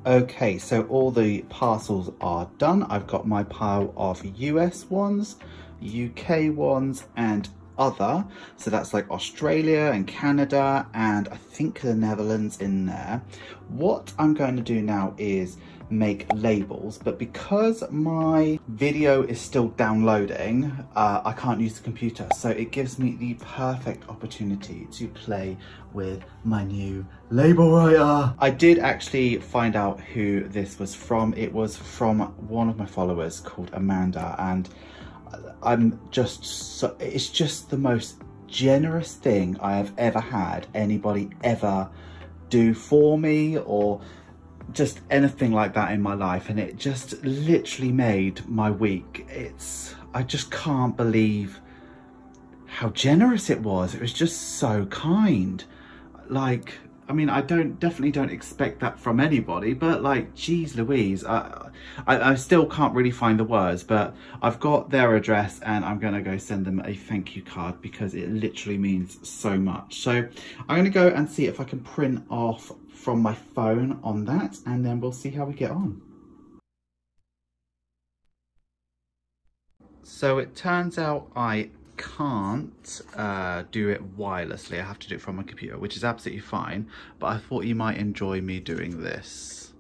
Okay, so all the parcels are done. I've got my pile of US ones, UK ones, and other. So that's like Australia and Canada, and I think the Netherlands in there. What I'm going to do now is make labels, but because my video is still downloading, I can't use the computer, so it gives me the perfect opportunity to play with my new label writer. I did actually find out who this was from. It was from one of my followers called Amanda, and I'm just so, it's just the most generous thing I have ever had anybody ever do for me, or just anything like that in my life, and it just literally made my week. I just can't believe how generous it was. It was just so kind. Like, I mean, I definitely don't expect that from anybody, but like, geez Louise, I still can't really find the words, but I've got their address and I'm gonna go send them a thank you card because it literally means so much. So I'm gonna go and see if I can print off from my phone on that, and then we'll see how we get on. So it turns out I can't do it wirelessly. I have to do it from my computer, which is absolutely fine, but I thought you might enjoy me doing this.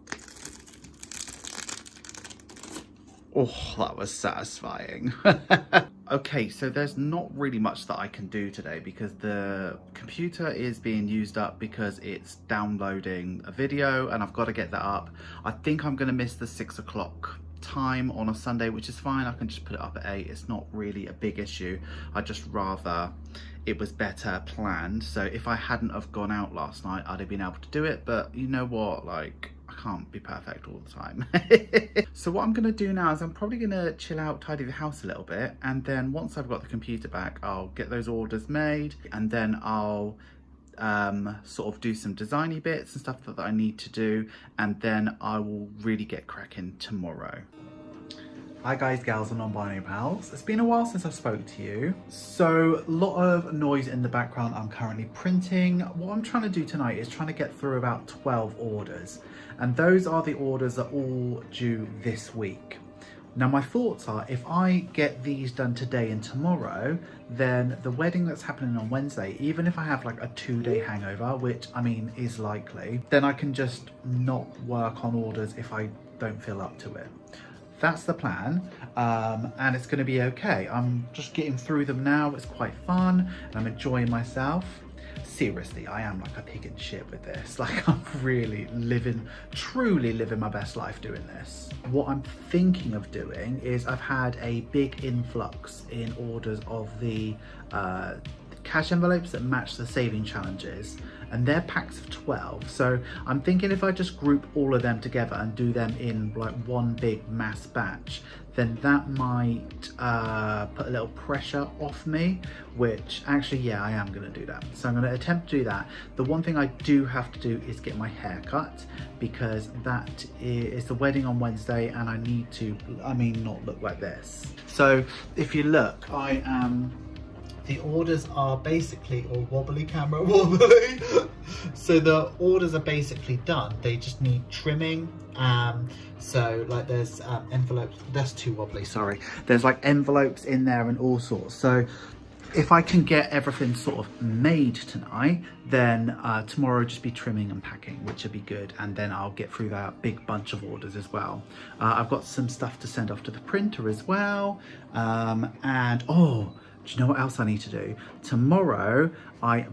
Oh, that was satisfying. Okay, so there's not really much that I can do today because the computer is being used up because it's downloading a video and I've got to get that up. I think I'm going to miss the 6 o'clock time on a Sunday, which is fine. I can just put it up at 8. It's not really a big issue. I just rather it was better planned. So if I hadn't have gone out last night, I'd have been able to do it. But you know what, like, I can't be perfect all the time. So what I'm gonna do now is I'm probably gonna chill out, tidy the house a little bit, and then once I've got the computer back, I'll get those orders made, and then I'll sort of do some designy bits and stuff that I need to do, and then I will really get cracking tomorrow. Hi guys, gals and non-binary pals. It's been a while since I spoke to you. So a lot of noise in the background. I'm currently printing. What I'm trying to do tonight is trying to get through about 12 orders. And those are the orders that are all due this week. Now my thoughts are, if I get these done today and tomorrow, then the wedding that's happening on Wednesday, even if I have like a 2-day hangover, which I mean is likely, then I can just not work on orders if I don't feel up to it. That's the plan, and it's going to be okay. I'm just getting through them now. It's quite fun and I'm enjoying myself. Seriously, I am like a pig in shit with this. Like, I'm really truly living my best life doing this. What I'm thinking of doing is, I've had a big influx in orders of the cash envelopes that match the saving challenges, and they're packs of 12. So I'm thinking if I just group all of them together and do them in like one big mass batch, then that might put a little pressure off me, which actually, yeah, I am gonna do that. So I'm gonna attempt to do that. The one thing I do have to do is get my hair cut, because that is the wedding on Wednesday and I need to, I mean, not look like this. So if you look, the orders are basically, or wobbly camera, wobbly. So the orders are basically done. They just need trimming. So like there's envelopes, that's too wobbly, sorry. There's like envelopes in there and all sorts. So if I can get everything sort of made tonight, then tomorrow just be trimming and packing, which would be good. And then I'll get through that big bunch of orders as well. I've got some stuff to send off to the printer as well. And oh, do you know what else I need to do? Tomorrow, I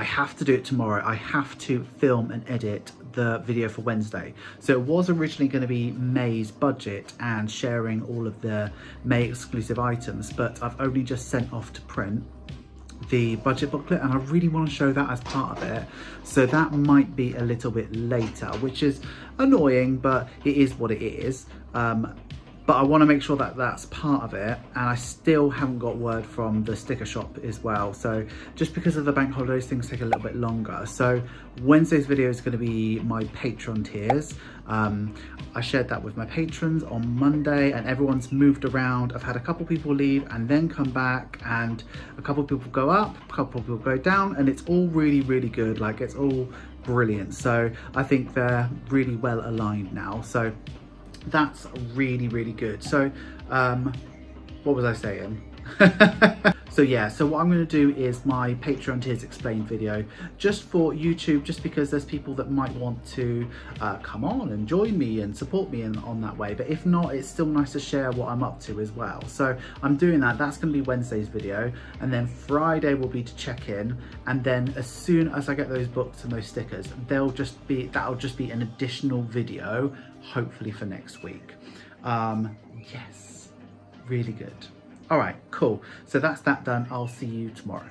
have to do it tomorrow. I have to film and edit the video for Wednesday. So it was originally going to be May's budget and sharing all of the May exclusive items, but I've only just sent off to print the budget booklet, and I really want to show that as part of it. So that might be a little bit later, which is annoying, but it is what it is. But I want to make sure that that's part of it, and I still haven't got word from the sticker shop as well. So just because of the bank holidays, things take a little bit longer. So Wednesday's video is going to be my Patreon tiers. I shared that with my patrons on Monday, and everyone's moved around. I've had a couple people leave and then come back, and a couple people go up, a couple people go down, and it's all really, really good. Like, it's all brilliant. So I think they're really well aligned now. So that's really, really good. So what was I saying? So yeah, so what I'm going to do is my Patreon tiers explained video just for YouTube, just because there's people that might want to come on and join me and support me on that way. But if not, it's still nice to share what I'm up to as well. So I'm doing that. That's going to be Wednesday's video, and then Friday will be to check in, and then as soon as I get those books and those stickers, that'll just be an additional video, hopefully for next week. Yes, really good. All right, cool. So that's that done. I'll see you tomorrow.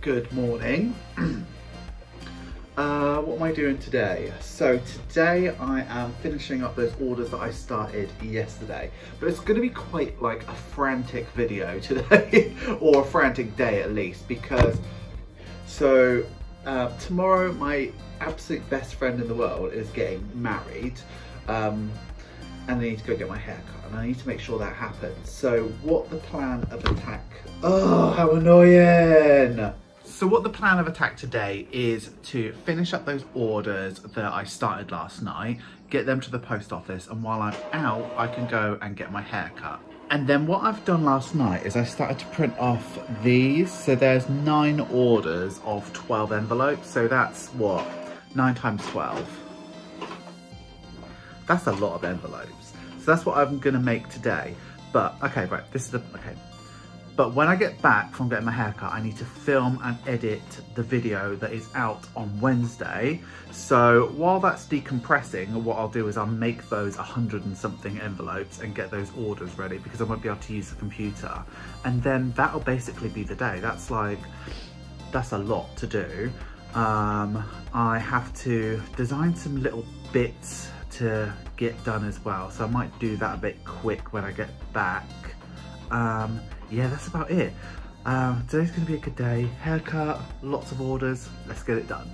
Good morning. What am I doing today? So today I am finishing up those orders that I started yesterday, but it's going to be quite like a frantic video today, or a frantic day at least, because tomorrow my absolute best friend in the world is getting married, and I need to go get my hair cut, and I need to make sure that happens. So what the plan of attack... Oh, how annoying! So what the plan of attack today is to finish up those orders that I started last night, get them to the post office, and while I'm out, I can go and get my hair cut. And then what I've done last night is I started to print off these. So there's 9 orders of 12 envelopes. So that's what? 9 times 12. That's a lot of envelopes. So that's what I'm gonna make today. But, okay, right, this is the, okay. But when I get back from getting my haircut, I need to film and edit the video that is out on Wednesday. So while that's decompressing, what I'll do is I'll make those 100 and something envelopes and get those orders ready, because I won't be able to use the computer. And then that'll basically be the day. That's a lot to do. I have to design some little bits to get done as well. So I might do that a bit quick when I get back. Yeah, that's about it. Today's gonna be a good day. Haircut, lots of orders. Let's get it done.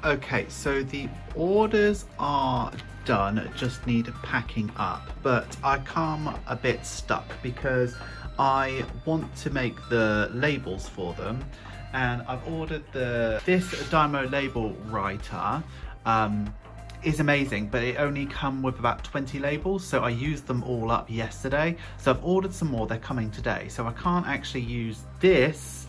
Okay, so the orders are done, just need packing up, but I come a bit stuck because I want to make the labels for them, and I've ordered this Dymo label writer. Is amazing, but it only come with about 20 labels, so I used them all up yesterday. So I've ordered some more, they're coming today, so I can't actually use this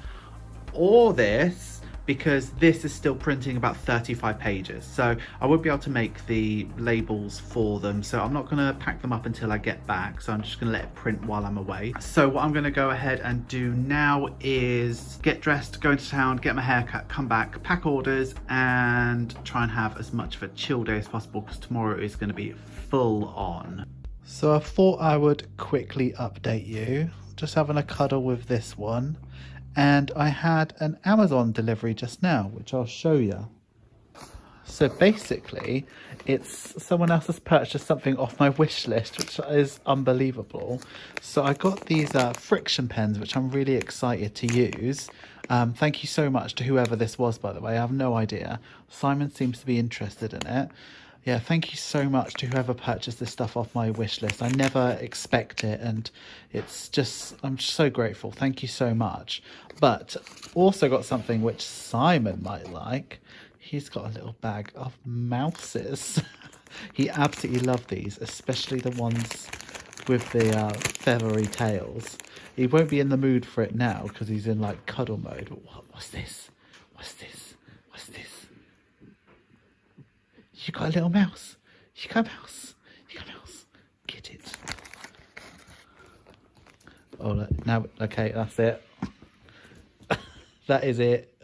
or this because this is still printing about 35 pages, so I won't be able to make the labels for them, so I'm not going to pack them up until I get back, so I'm just going to let it print while I'm away. So what I'm going to go ahead and do now is get dressed, go into town, get my hair cut, come back, pack orders, and try and have as much of a chill day as possible because tomorrow is going to be full on. So I thought I would quickly update you, just having a cuddle with this one. And I had an Amazon delivery just now, which I'll show you. So basically, it's someone else has purchased something off my wish list, which is unbelievable. So I got these friction pens, which I'm really excited to use. Thank you so much to whoever this was, by the way. I have no idea. Simon seems to be interested in it. Yeah, thank you so much to whoever purchased this stuff off my wish list. I never expect it, and it's just, I'm so grateful. Thank you so much. But also got something which Simon might like. He's got a little bag of mouses. He absolutely loved these, especially the ones with the feathery tails. He won't be in the mood for it now because he's in like cuddle mode. But what's this? What's this? What's this? You got a little mouse. You got a mouse. You got a mouse. Get it. Oh, now, okay, that's it. That is it.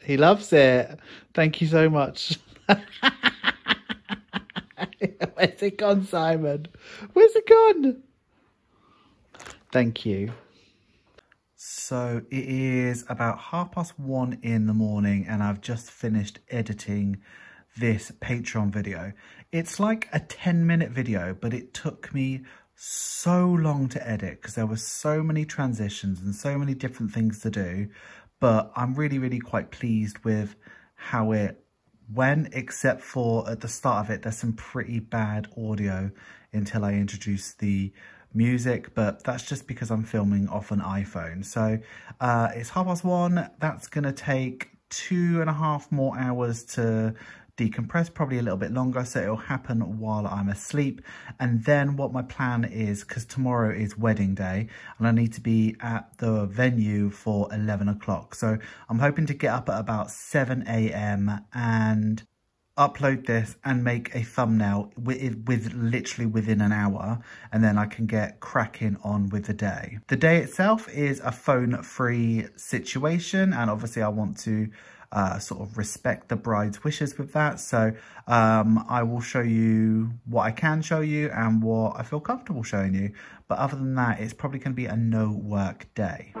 He loves it. Thank you so much. Where's it gone, Simon? Where's it gone? Thank you. So it is about 1:30 in the morning and I've just finished editing this Patreon video. It's like a 10-minute video, but it took me so long to edit because there were so many transitions and so many different things to do. But I'm really quite pleased with how it went, except for at the start of it, there's some pretty bad audio until I introduce the music, but that's just because I'm filming off an iPhone. So it's 1:30. That's gonna take 2.5 more hours to decompress, probably a little bit longer, so it'll happen while I'm asleep. And then what my plan is, because tomorrow is wedding day and I need to be at the venue for 11 o'clock, so I'm hoping to get up at about 7 AM and upload this and make a thumbnail with literally within an hour, and then I can get cracking on with the day. The day itself is a phone-free situation, and obviously I want to sort of respect the bride's wishes with that. So I will show you what I can show you and what I feel comfortable showing you. But other than that, it's probably going to be a no work day.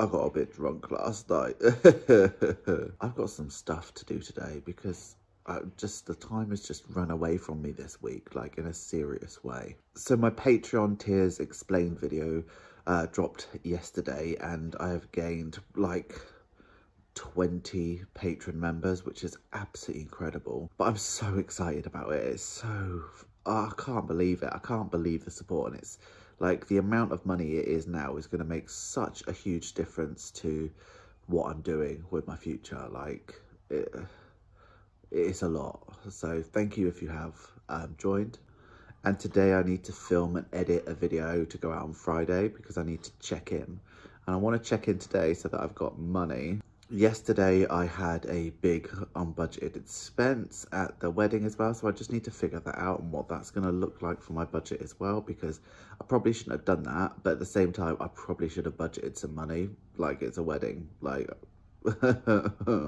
I got a bit drunk last night. I've got some stuff to do today because the time has just run away from me this week, like in a serious way. So my Patreon tiers explained video dropped yesterday, and I have gained like 20 patron members, which is absolutely incredible. But I'm so excited about it. It's so, I can't believe it. I can't believe the support, and it's like the amount of money it is now is going to make such a huge difference to what I'm doing with my future. Like it's a lot. So thank you if you have joined. And today I need to film and edit a video to go out on Friday because I need to check in, and I want to check in today so that I've got money. Yesterday I had a big unbudgeted expense at the wedding as well, so I just need to figure that out and what that's going to look like for my budget as well, because I probably shouldn't have done that, but at the same time I probably should have budgeted some money, like it's a wedding, like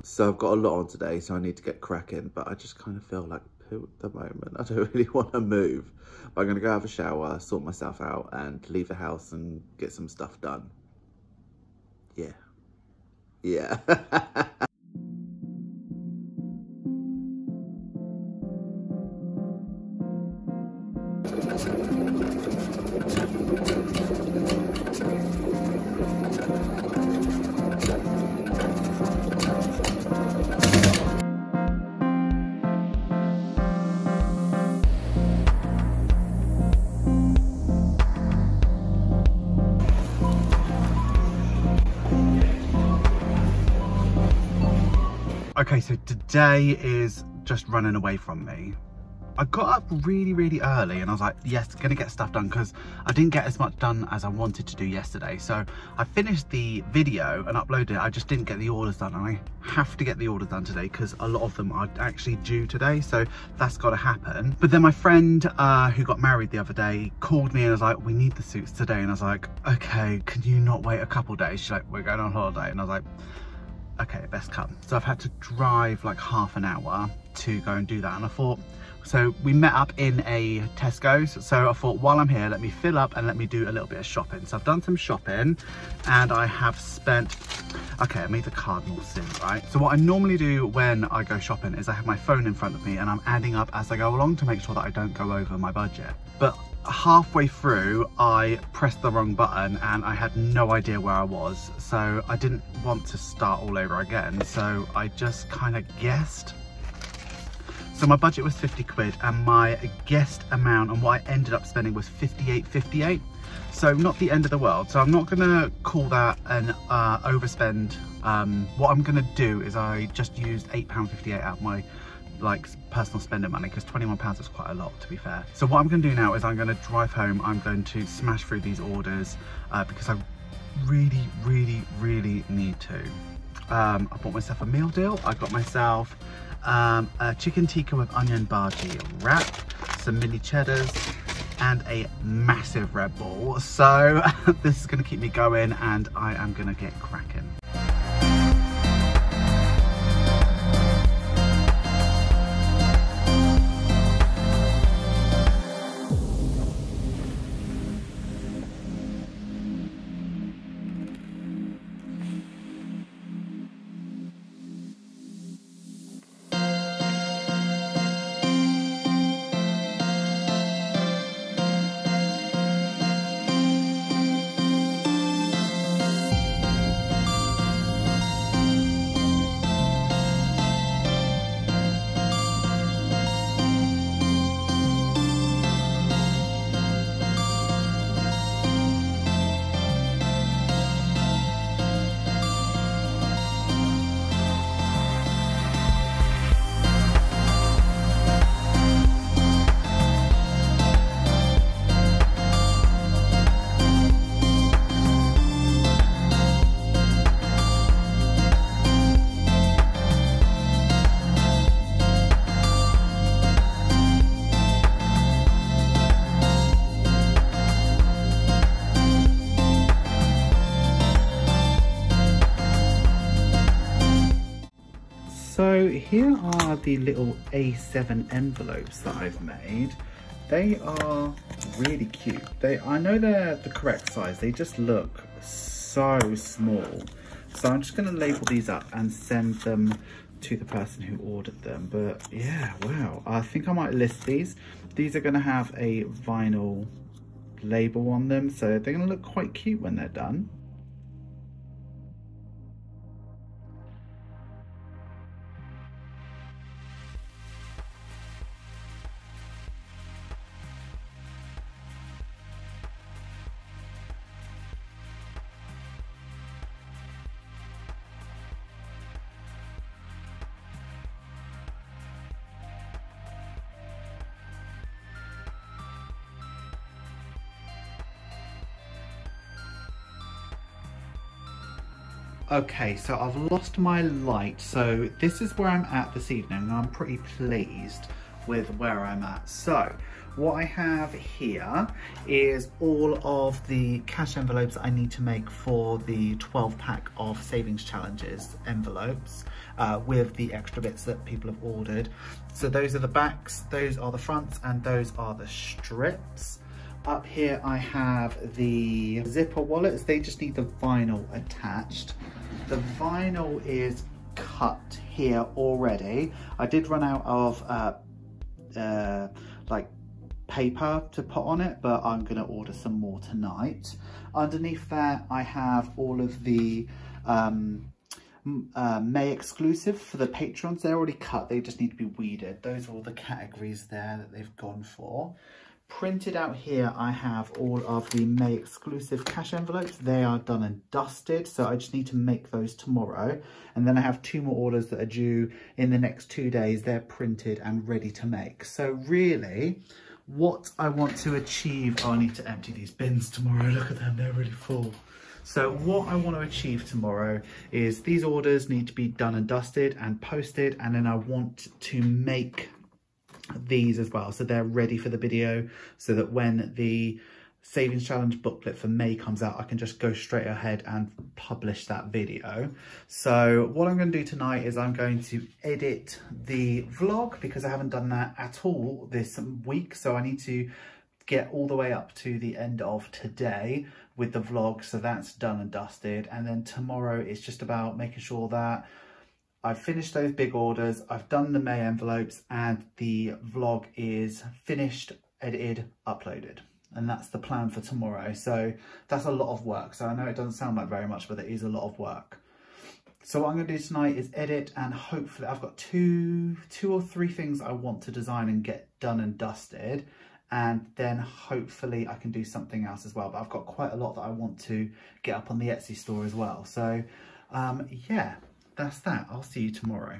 so I've got a lot on today, so I need to get cracking, but I just kind of feel like poo at the moment. I don't really want to move, but I'm going to go have a shower, sort myself out and leave the house and get some stuff done. Yeah. Okay, so today is just running away from me. I got up really early and I was like, yes, gonna get stuff done, because I didn't get as much done as I wanted to do yesterday. So I finished the video and uploaded it. I just didn't get the orders done, and I have to get the orders done today because a lot of them are actually due today, so that's got to happen. But then my friend who got married the other day called me and was like, we need the suits today, and I was like, okay, can you not wait a couple days? She's like, we're going on holiday, and I was like, okay, best come. So I've had to drive like half an hour to go and do that, and I thought, so we met up in a Tesco's, so I thought while I'm here, let me fill up and let me do a little bit of shopping. So I've done some shopping and I have spent, okay, I made the cardinal sin, right? So what I normally do when I go shopping is I have my phone in front of me and I'm adding up as I go along to make sure that I don't go over my budget. But halfway through I pressed the wrong button and I had no idea where I was, so I didn't want to start all over again, so I just kind of guessed. So my budget was 50 quid and my guessed amount and what I ended up spending was 58.58. So not the end of the world. So I'm not gonna call that an overspend. What I'm gonna do is I just used £8.58 out of my like personal spending money, because £21 is quite a lot, to be fair. So what I'm going to do now is I'm going to drive home. I'm going to smash through these orders because I really need to. I bought myself a meal deal. I got myself a chicken tikka with onion bhaji wrap, some mini cheddars and a massive Red Bull. So this is going to keep me going and I am going to get cracking. So here are the little A7 envelopes that I've made. They are really cute. I know they're the correct size. They just look so small. So I'm just going to label these up and send them to the person who ordered them. But yeah, wow, I think I might list these. These are going to have a vinyl label on them, so they're going to look quite cute when they're done. Okay, so I've lost my light, so this is where I'm at this evening, and I'm pretty pleased with where I'm at. So what I have here is all of the cash envelopes I need to make for the 12 pack of savings challenges envelopes with the extra bits that people have ordered. So those are the backs, those are the fronts, and those are the strips. Up here I have the zipper wallets. They just need the vinyl attached. The vinyl is cut here already. I did run out of like paper to put on it, but I'm gonna order some more tonight. Underneath that I have all of the May exclusive for the patrons. They're already cut, they just need to be weeded. Those are all the categories there that they've gone for. Printed out here I have all of the May exclusive cash envelopes. They are done and dusted, so I just need to make those tomorrow. And then I have 2 more orders that are due in the next 2 days. They're printed and ready to make. So really what I want to achieve, oh, I need to empty these bins tomorrow. Look at them, they're really full. So what I want to achieve tomorrow is these orders need to be done and dusted and posted, and then I want to make these as well, so they're ready for the video, so that when the savings challenge booklet for May comes out, I can just go straight ahead and publish that video. So what I'm going to do tonight is I'm going to edit the vlog, because I haven't done that at all this week, so I need to get all the way up to the end of today with the vlog, so that's done and dusted. And then tomorrow is just about making sure that I've finished those big orders, I've done the May envelopes, and the vlog is finished, edited, uploaded. And that's the plan for tomorrow. So that's a lot of work. So I know it doesn't sound like very much, but it is a lot of work. So what I'm going to do tonight is edit, and hopefully I've got two or three things I want to design and get done and dusted. And then hopefully I can do something else as well. But I've got quite a lot that I want to get up on the Etsy store as well. So yeah. That's that. I'll see you tomorrow.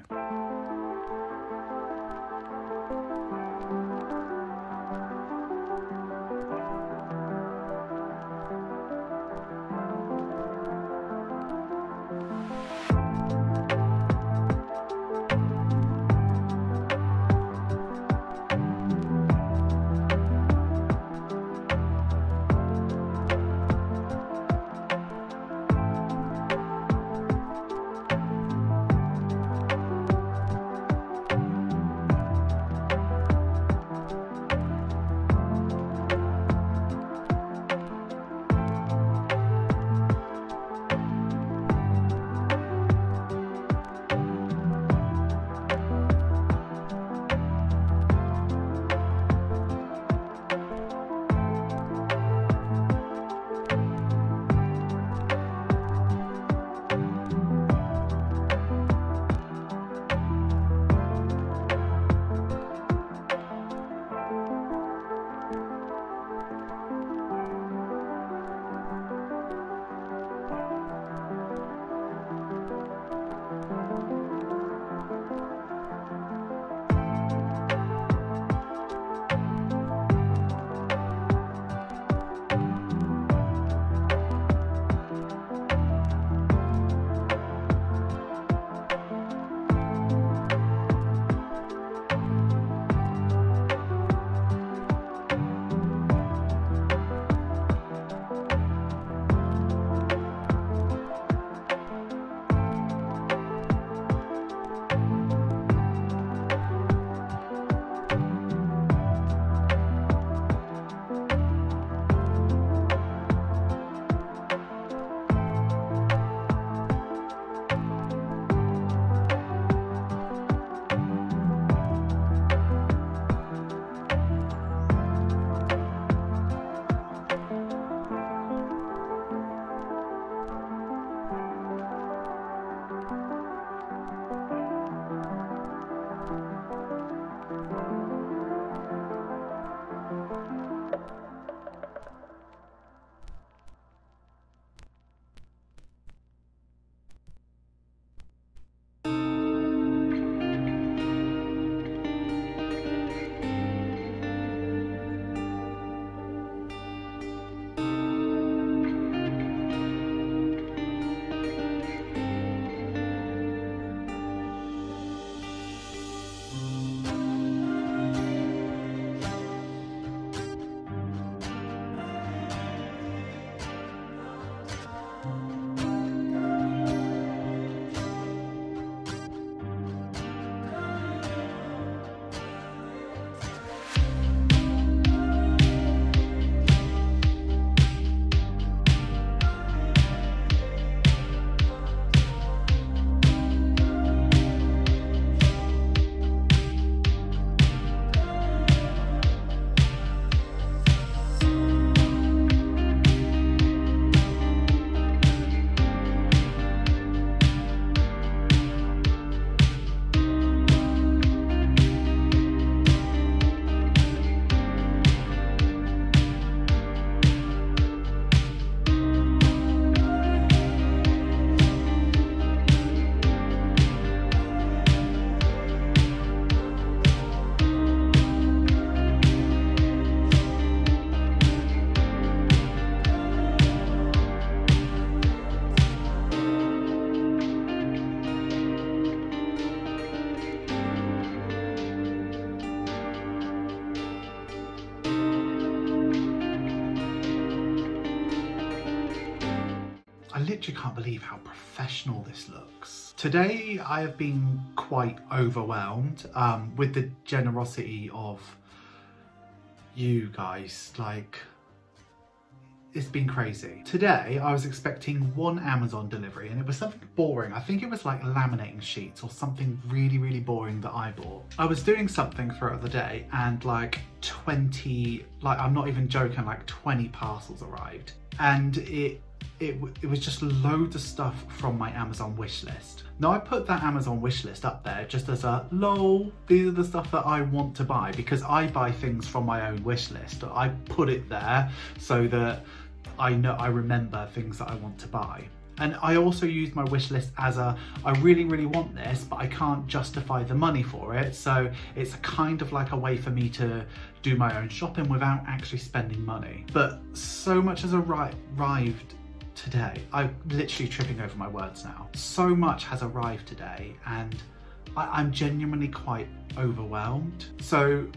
literally can't believe how professional this looks. Today I have been quite overwhelmed with the generosity of you guys. Like, it's been crazy. Today I was expecting one Amazon delivery and it was something boring. I think it was like laminating sheets or something really, really boring that I bought. I was doing something throughout the day and like 20, like I'm not even joking, like 20 parcels arrived. And it was just loads of stuff from my Amazon wish list. Now I put that Amazon wish list up there just as a lol, these are the stuff that I want to buy, because I buy things from my own wish list. I put it there so that I remember things that I want to buy. And I also use my wish list as a, I really, really want this, but I can't justify the money for it. So it's kind of like a way for me to do my own shopping without actually spending money. But so much has arrived today. I'm literally tripping over my words now. So much has arrived today and I'm genuinely quite overwhelmed. So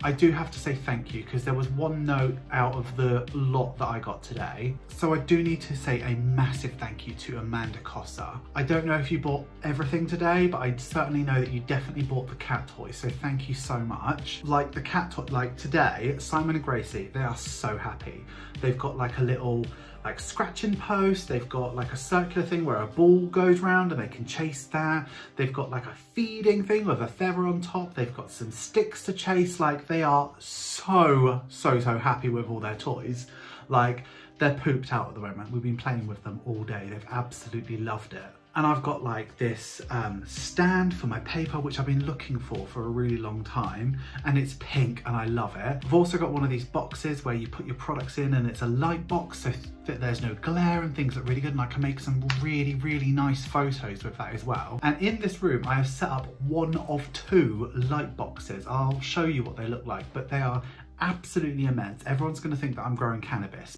I do have to say thank you, because there was one note out of the lot that I got today. So I do need to say a massive thank you to Amanda Cossa. I don't know if you bought everything today, but I certainly know that you definitely bought the cat toy. So thank you so much. Like the cat toy, like today, Simon and Gracie, they are so happy. They've got like a little like scratching post. They've got like a circular thing where a ball goes round and they can chase that. They've got like a feeding thing with a feather on top. They've got some sticks to chase. Like they are so happy with all their toys. Like they're pooped out at the moment. We've been playing with them all day. They've absolutely loved it. And I've got like this stand for my paper, which I've been looking for a really long time. And it's pink and I love it. I've also got one of these boxes where you put your products in and it's a light box so that there's no glare and things look really good. And I can make some really, really nice photos with that as well. And in this room, I have set up one of 2 light boxes. I'll show you what they look like, but they are absolutely immense. Everyone's gonna think that I'm growing cannabis.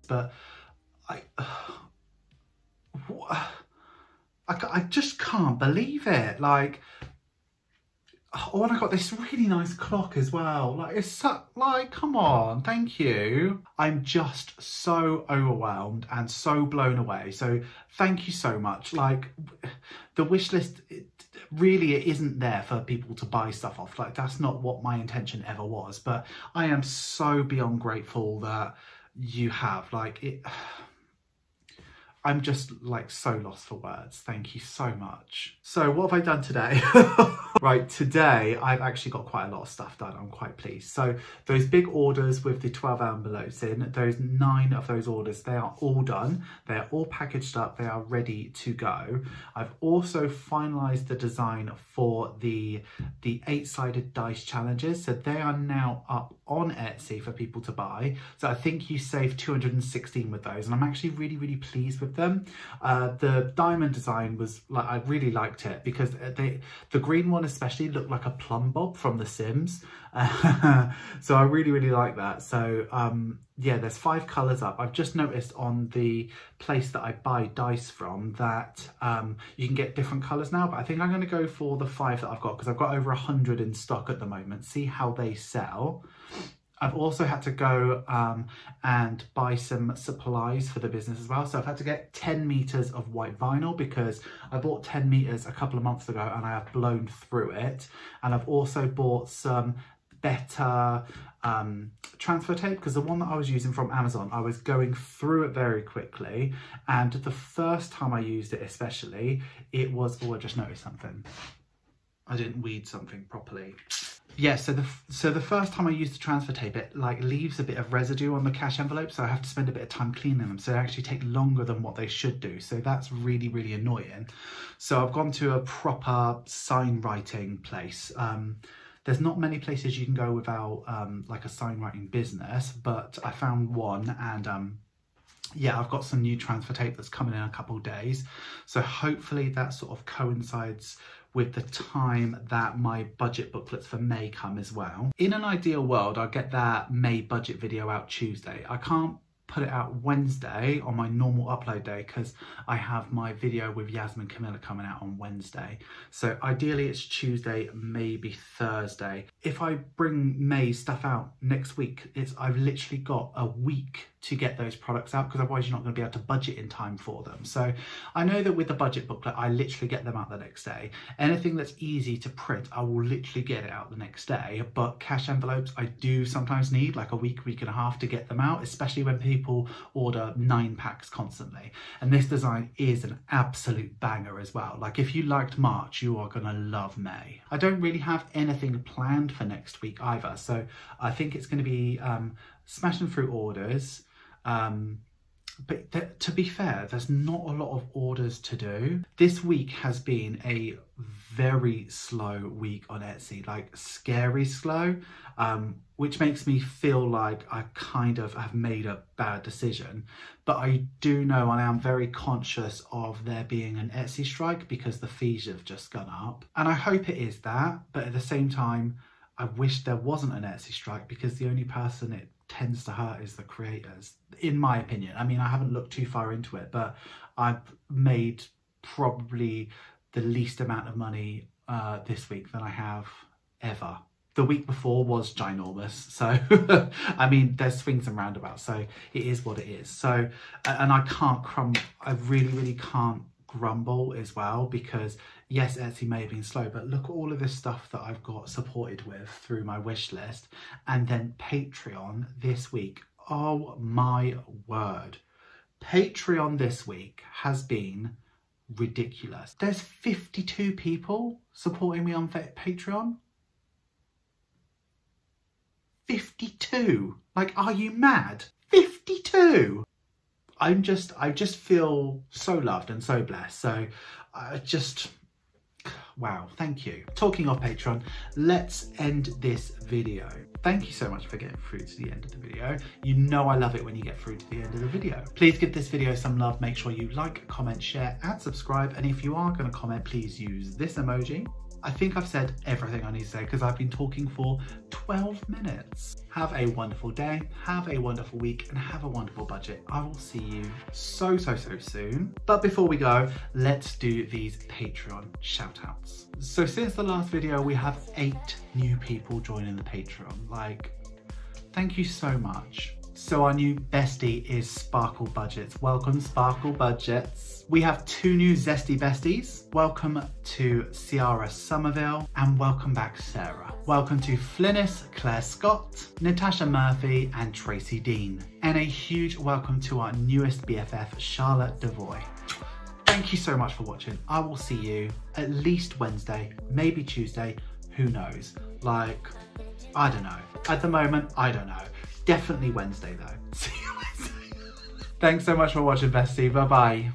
But I just can't believe it. Like, oh, and I got this really nice clock as well. Like, it's so, like, come on, thank you. I'm just so overwhelmed and so blown away. So thank you so much. Like, the wish list, it isn't there for people to buy stuff off. Like, that's not what my intention ever was. But I am so beyond grateful that you have, like, it. I'm just like so lost for words. Thank you so much. So what have I done today? Right, today I've actually got quite a lot of stuff done. I'm quite pleased. So those big orders with the 12 envelopes in, those 9 of those orders, they are all done. They're all packaged up. They are ready to go. I've also finalized the design for the 8-sided dice challenges. So they are now up on Etsy for people to buy. So I think you saved 216 with those, and I'm actually really, really pleased with them. The diamond design was like, I really liked it because the green one especially looked like a plumb bob from The Sims. So I really, really like that. So yeah, there's 5 colours up. I've just noticed on the place that I buy dice from that you can get different colours now, but I think I'm going to go for the 5 that I've got because I've got over 100 in stock at the moment, see how they sell. I've also had to go and buy some supplies for the business as well. So I've had to get 10 meters of white vinyl because I bought 10 meters a couple of months ago and I have blown through it. And I've also bought some better transfer tape because the one that I was using from Amazon, I was going through it very quickly. And the first time I used it especially, it was, oh, I just noticed something. I didn't weed something properly. Yeah, so the first time I used the transfer tape, it like leaves a bit of residue on the cash envelope, so I have to spend a bit of time cleaning them. So they actually take longer than what they should do. So that's really, really annoying. So I've gone to a proper sign writing place. There's not many places you can go without like a sign writing business, but I found one and yeah, I've got some new transfer tape that's coming in a couple of days. So hopefully that sort of coincides with the time that my budget booklets for May come as well. In an ideal world, I'll get that May budget video out Tuesday. I can't put it out Wednesday on my normal upload day because I have my video with Yasmine and Camilla coming out on Wednesday. So ideally it's Tuesday, maybe Thursday. If I bring May's stuff out next week, I've literally got a week to get those products out because otherwise you're not going to be able to budget in time for them. So I know that with the budget booklet, I literally get them out the next day. Anything that's easy to print, I will literally get it out the next day. But cash envelopes, I do sometimes need like a week and a half to get them out, especially when people order 9 packs constantly. And this design is an absolute banger as well. Like if you liked March, you are gonna love May. I don't really have anything planned for next week either. So I think it's gonna be smashing through orders. But to be fair, there's not a lot of orders to do. This week has been a very slow week on Etsy, like scary slow, which makes me feel like I kind of have made a bad decision. But I do know, and I am very conscious of there being an Etsy strike because the fees have just gone up. And I hope it is that, but at the same time, I wish there wasn't an Etsy strike because the only person it tends to hurt is the creators, in my opinion. I mean, I haven't looked too far into it, but I've made probably the least amount of money this week than I have ever. The week before was ginormous, so I mean, there's swings and roundabouts, so it is what it is. So, and I really can't grumble as well, because yes, Etsy may have been slow, but look at all of this stuff that I've got supported with through my wish list. And then Patreon this week, oh my word, Patreon this week has been ridiculous. There's 52 people supporting me on Patreon. 52. Like, are you mad? 52. I just feel so loved and so blessed. So wow, thank you. Talking of Patreon, let's end this video. Thank you so much for getting through to the end of the video. You know I love it when you get through to the end of the video. Please give this video some love. Make sure you like, comment, share, and subscribe. And if you are going to comment, please use this emoji. I think I've said everything I need to say because I've been talking for 12 minutes. Have a wonderful day, have a wonderful week, and have a wonderful budget. I will see you so soon. But before we go, let's do these Patreon shout outs. So since the last video, we have 8 new people joining the Patreon. Like, thank you so much. So our new bestie is Sparkle Budgets. Welcome, Sparkle Budgets. We have 2 new Zesty Besties. Welcome to Ciara Somerville, and welcome back, Sarah. Welcome to Flinnis, Claire Scott, Natasha Murphy, and Tracy Dean. And a huge welcome to our newest BFF, Charlotte Devoy. Thank you so much for watching. I will see you at least Wednesday, maybe Tuesday, who knows? Like, I don't know. At the moment, I don't know. Definitely Wednesday though. See you Wednesday. Thanks so much for watching, bestie. Bye bye.